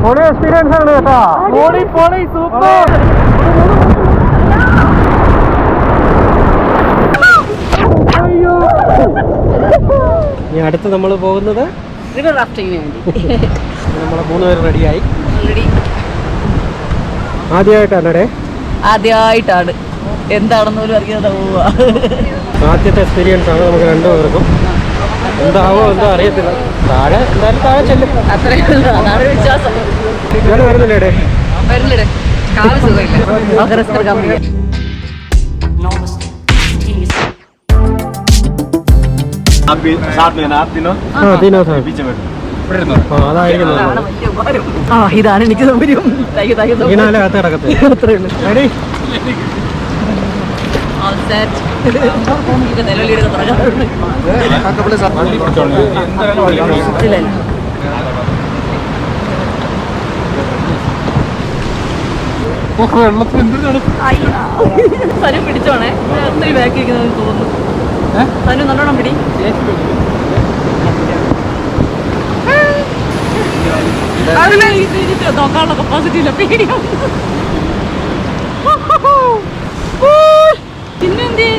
പൊളി എക്സ്പീരിയൻസ് ആണ് കേട്ടോ. പൊളി സൂപ്പർ. അയ്യോ, ഇനി അടുത്ത് നമ്മൾ പോകുന്നത് റിവർ റാഫ്റ്റിങ്ങിന് വേണ്ടി. നമ്മളെ 3 പേര് റെഡിയായി. ആദ്യമായിട്ടാണ് എന്താണെന്ന് പോലും അറിയാതെ പോവുക. ആദ്യത്തെ എക്സ്പീരിയൻസ് ആണ് നമുക്ക് 2 പേർക്കും. എന്താവോ എന്തോ അറിയത്തില്ല. താഴെ എന്തായാലും താഴെ ചെല്ലും, അത്രേ ഉള്ളൂ. അതാണ് വിശ്വാസം. ഇയാള് വരുന്നില്ലേ? വരുന്നില്ലേ? കാല് സുഖമില്ല. ഇതാണ് എനിക്ക് സൗകര്യം. സനു പിടിച്ചോണേ, ഒത്തിരി ബാക്കി ഇരിക്കുന്നത് തോന്നുന്നു. സനു നല്ലോണം പിടി. നോക്കാനുള്ള കപ്പാസിറ്റി ഇല്ല, പേടിയാണ്. പിന്നെന്തേ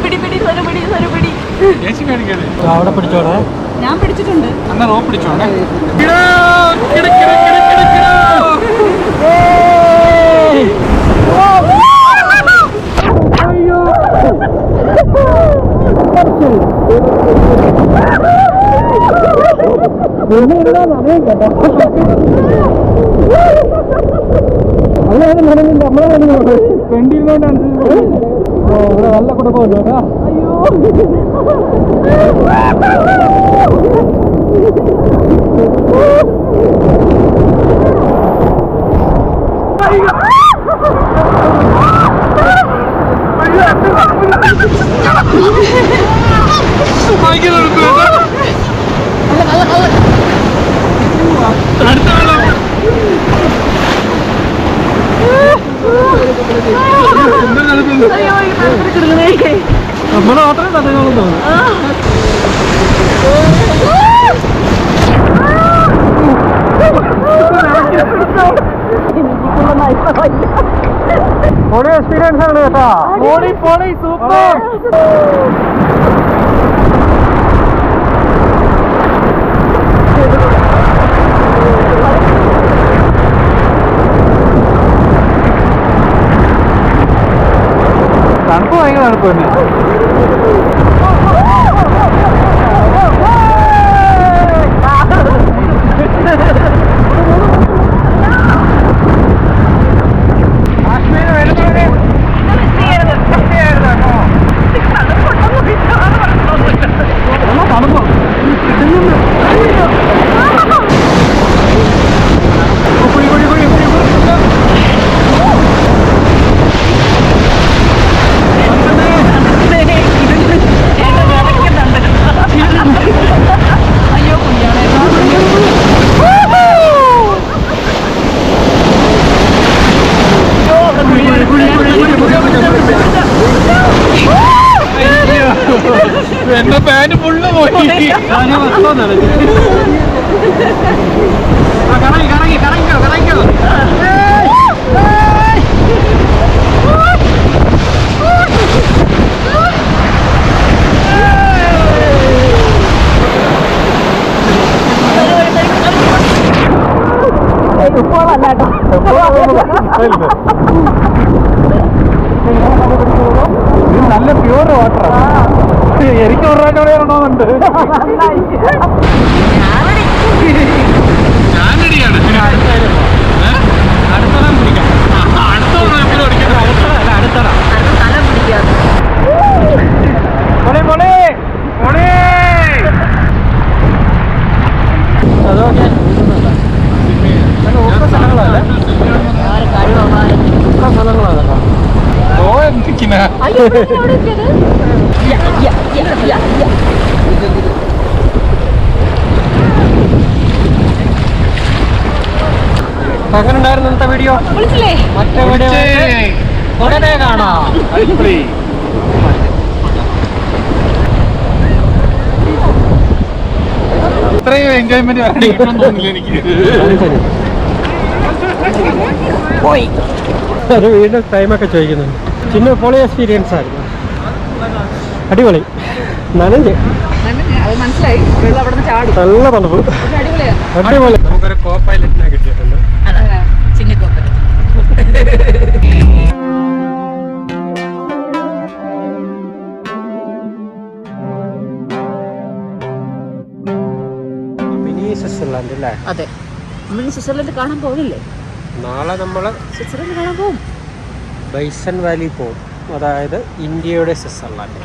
പിടി പിടി സനു പിടി, സനു പിടി. അവിടെ പിടിച്ചോടെ. ഞാൻ പിടിച്ചിട്ടുണ്ട്. പിടിച്ചോണേ. ഫ്രണ്ടിരുന്നോണ്ടാണ് ഇവിടെ നല്ല കുടുംബമല്ലോ കേട്ടോ. നമ്മള് മാത്രമേ തടയോളം തോന്നുന്നു. പൊളി എക്സ്പീരിയൻസ് ആണ് കേട്ടോ. പൊളി സൂപ്പർ. തണുപ്പ് ഭയങ്കര തണുപ്പ് തന്നെ. എന്റെ പാന്റ് ഫുള്ള് പോയി. കറങ്ങിക്കോ. നല്ല പ്യൂർ വാട്ടർ. എനിക്ക് ഒരു പ്രാവശ്യം കൂടെ ഇറങ്ങണമെന്നുണ്ട്. ഞാനടിയാണ്. അടുത്തടം പിടിക്കാം. അടുത്തട അതൊക്കെ സ്ഥലങ്ങളല്ലേ? സ്ഥലങ്ങളാണ്. അങ്ങനെ ഉണ്ടായിരുന്നു ഇന്നത്തെ വീഡിയോ. മറ്റേ വീഡിയോ ഉടനെ കാണാം. ഇത്രയും എൻജോയ്മെന്റ് കിട്ടുമെന്ന് തോന്നില്ല എനിക്ക്. അത് വീണ്ടും ടൈമൊക്കെ ചോദിക്കുന്നുണ്ട്. ചിന്ന പൊളി എക്സ്പീരിയൻസ് ആയിരുന്നു, അടിപൊളി. നനഞ്ഞ് അത് മനസ്സിലായി. വെള്ളം അവിടെ നിന്ന് ചാടും. നല്ല തണുപ്പ്, അടിപൊളിയാണ്. അടിപൊളി. നമുക്കൊരു കോ പൈലറ്റിനെ കിട്ടിയിട്ടുണ്ട്. ചിന്നിക്കോപ്പ. മിനി സ്വിറ്റ്സർലാൻഡ് അല്ലേ? അതെ, നമ്മൾ സ്വിറ്റ്സർലൻഡ് കാണാൻ പോകില്ലേ? നാളെ നമ്മൾ സ്വിറ്റ്സർലൻഡ് കാണാൻ പോകും. ബൈസൺ വാലി പോകും, അതായത് ഇന്ത്യയുടെ സ്വിറ്റ്സർലാൻഡ്.